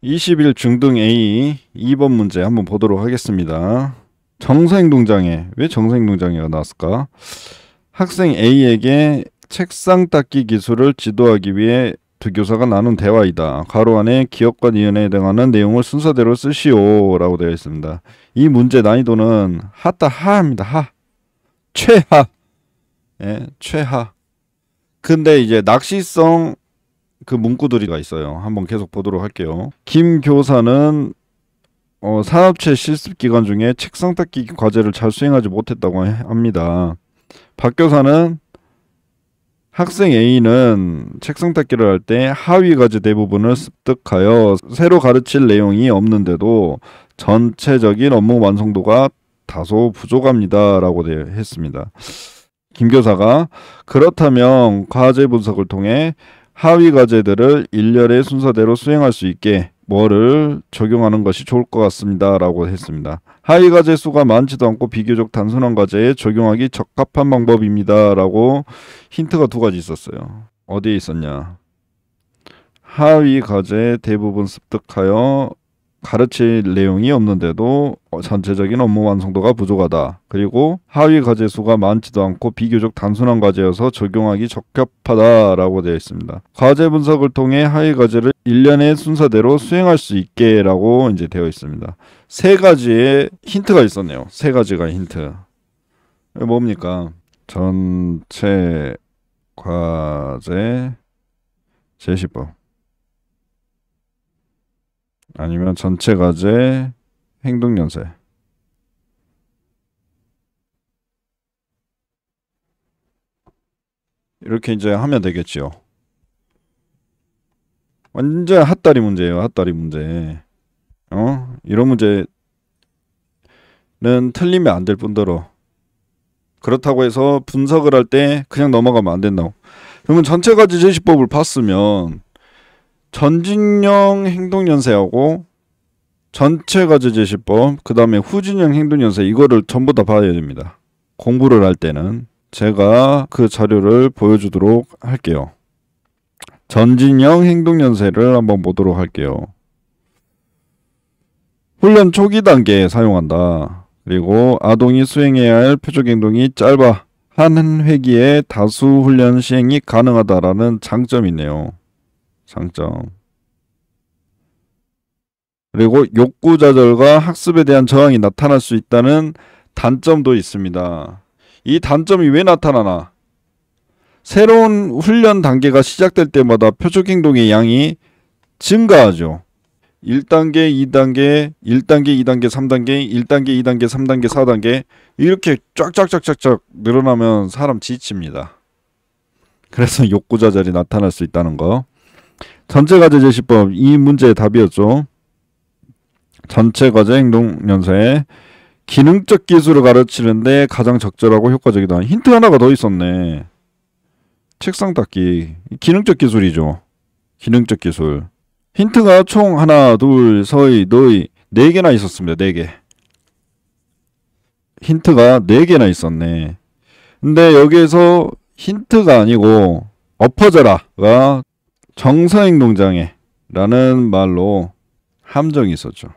20일 중등 A 2번 문제 한번 보도록 하겠습니다. 정서행동장애. 왜 정서행동장애가 나왔을까? 학생 A에게 책상 닦기 기술을 지도하기 위해 두 교사가 나눈 대화이다. 괄호 안에 기억과 니은에 해당하는 내용을 순서대로 쓰시오 라고 되어 있습니다. 이 문제 난이도는 하다 하입니다. 하. 최하. 예, 최하. 근데 이제 낚시성 그 문구들이가 있어요. 한번 계속 보도록 할게요. 김 교사는 산업체 실습 기간 중에 책상 닦기 과제를 잘 수행하지 못했다고 합니다. 박 교사는 학생 A는 책상 닦기를 할 때 하위 과제 대부분을 습득하여 새로 가르칠 내용이 없는데도 전체적인 업무 완성도가 다소 부족합니다 라고 했습니다. 김 교사가 그렇다면 과제 분석을 통해 하위 과제들을 일렬의 순서대로 수행할 수 있게 뭐를 적용하는 것이 좋을 것 같습니다 라고 했습니다. 하위 과제 수가 많지도 않고 비교적 단순한 과제에 적용하기 적합한 방법입니다 라고 힌트가 두 가지 있었어요. 어디에 있었냐? 하위 과제 대부분 습득하여 가르칠 내용이 없는데도 전체적인 업무 완성도가 부족하다. 그리고 하위 과제 수가 많지도 않고 비교적 단순한 과제여서 적용하기 적합하다라고 되어 있습니다. 과제 분석을 통해 하위 과제를 일련의 순서대로 수행할 수 있게 라고 이제 되어 있습니다. 세 가지의 힌트가 있었네요. 세 가지가 힌트. 뭡니까? 전체 과제 제시법. 아니면 전체 과제 행동연세. 이렇게 이제 하면 되겠지요. 완전 핫다리 문제예요. 핫다리 문제. 이런 문제는 틀리면 안 될 뿐더러 그렇다고 해서 분석을 할 때 그냥 넘어가면 안 된다고. 그러면 전체 과제 제시법을 봤으면 전진형 행동연세하고 전체 과제 제시법, 그 다음에 후진형 행동연세 이거를 전부 다 봐야 됩니다. 공부를 할 때는 제가 그 자료를 보여주도록 할게요. 전진형 행동연세를 한번 보도록 할게요. 훈련 초기 단계에 사용한다. 그리고 아동이 수행해야 할 표적행동이 짧아 한 회기에 다수 훈련 시행이 가능하다라는 장점이 있네요. 장점. 그리고 욕구 좌절과 학습에 대한 저항이 나타날 수 있다는 단점도 있습니다. 이 단점이 왜 나타나나? 새로운 훈련 단계가 시작될 때마다 표적 행동의 양이 증가하죠. 1단계, 2단계, 1단계, 2단계, 3단계, 1단계, 2단계, 3단계, 4단계 이렇게 쫙쫙쫙쫙쫙 늘어나면 사람 지칩니다. 그래서 욕구 좌절이 나타날 수 있다는 거. 전체 과제 제시법 이 문제의 답이었죠. 전체 과제 행동연세 기능적 기술을 가르치는데 가장 적절하고 효과적이다. 힌트 하나가 더 있었네. 책상 닦기 기능적 기술이죠. 기능적 기술. 힌트가 총 하나, 둘, 서희, 너희 4개나 있었습니다. 4개. 힌트가 4개나 있었네. 근데 여기에서 힌트가 아니고 엎어져라가 정서행동장애라는 말로 함정이 있었죠.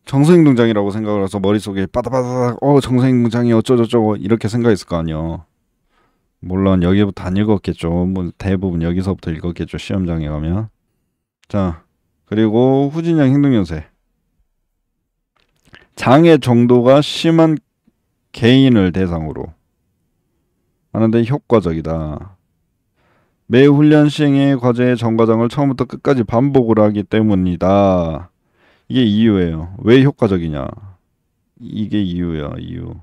정서행동장애라고 생각을 해서 머릿속에 빠다바닥 정서행동장애 어쩌고저쩌고 이렇게 생각했을 거 아니에요. 물론 여기부터 안 읽었겠죠. 뭐 대부분 여기서부터 읽었겠죠. 시험장에 가면. 자, 그리고 후진형 행동연세. 장애 정도가 심한 개인을 대상으로 하는데 효과적이다. 매 훈련 시행의 과제의 전과정을 처음부터 끝까지 반복을 하기 때문이다. 이게 이유예요. 왜 효과적이냐? 이게 이유야, 이유.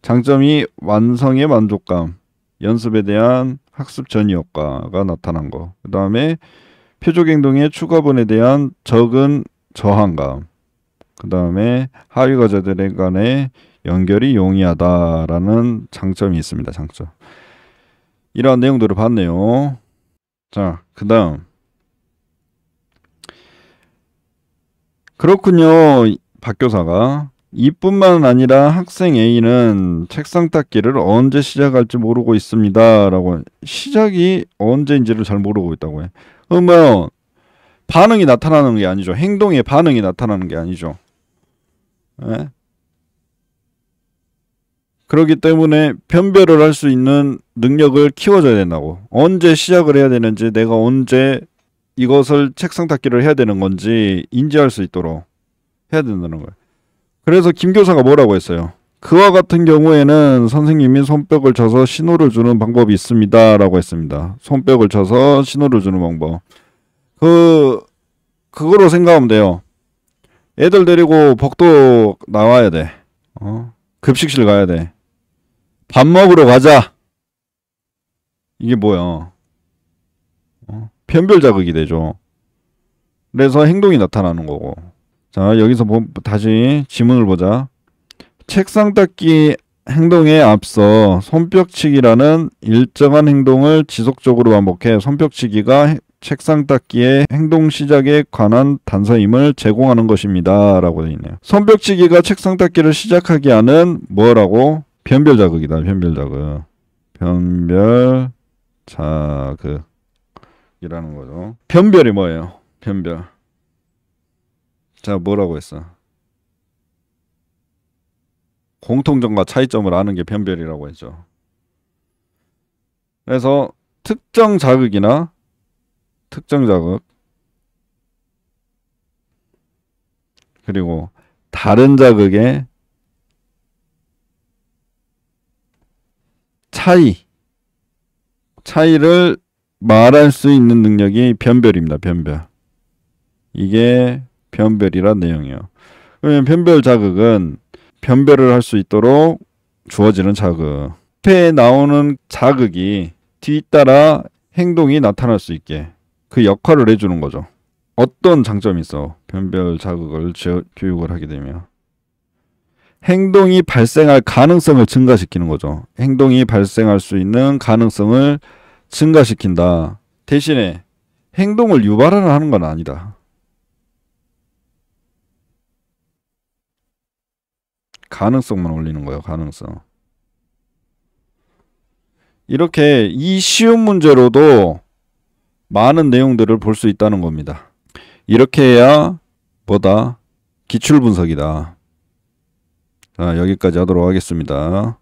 장점이 완성의 만족감, 연습에 대한 학습 전이 효과가 나타난 거. 그 다음에 표적행동의 추가본에 대한 적은 저항감. 그 다음에 하위 과제들 간의 연결이 용이하다라는 장점이 있습니다. 장점. 이러한 내용들을 봤네요. 자, 그 다음. 그렇군요. 박 교사가 이뿐만 아니라 학생 A는 책상 닦기를 언제 시작할지 모르고 있습니다. 라고 시작이 언제인지를 잘 모르고 있다고 해. 그러면 반응이 나타나는 게 아니죠. 행동의 반응이 나타나는 게 아니죠. 예? 그렇기 때문에 변별을 할 수 있는 능력을 키워줘야 된다고. 언제 시작을 해야 되는지, 내가 언제 이것을 책상 닦기를 해야 되는 건지 인지할 수 있도록 해야 된다는 거예요. 그래서 김 교사가 뭐라고 했어요? 그와 같은 경우에는 선생님이 손뼉을 쳐서 신호를 주는 방법이 있습니다. 라고 했습니다. 손뼉을 쳐서 신호를 주는 방법. 그거로 생각하면 돼요. 애들 데리고 복도 나와야 돼. 급식실 가야 돼. 밥 먹으러 가자. 이게 뭐야? 변별 자극이 되죠. 그래서 행동이 나타나는 거고. 자, 여기서 다시 지문을 보자. 책상 닦기 행동에 앞서 손뼉치기라는 일정한 행동을 지속적으로 반복해 손뼉치기가 책상 닦기의 행동 시작에 관한 단서임을 제공하는 것입니다. 라고 되어 있네요. 손뼉치기가 책상 닦기를 시작하게 하는 뭐라고? 변별 자극이다. 변별 자극. 변별 자극이라는 거죠. 변별이 뭐예요? 변별. 자, 뭐라고 했어? 공통점과 차이점을 아는 게 변별이라고 했죠. 그래서 특정 자극이나 특정 자극 그리고 다른 자극의 차이를 말할 수 있는 능력이 변별입니다. 변별. 이게 변별이란 내용이에요. 그러면 변별 자극은 변별을 할 수 있도록 주어지는 자극. 앞에 나오는 자극이 뒤따라 행동이 나타날 수 있게 그 역할을 해주는 거죠. 어떤 장점이 있어? 변별 자극을 교육을 하게 되면 행동이 발생할 가능성을 증가시키는 거죠. 행동이 발생할 수 있는 가능성을 증가시킨다. 대신에 행동을 유발하는 건 아니다. 가능성만 올리는 거예요. 가능성. 이렇게 이 쉬운 문제로도 많은 내용들을 볼 수 있다는 겁니다. 이렇게 해야 뭐다? 기출분석이다. 자, 여기까지 하도록 하겠습니다.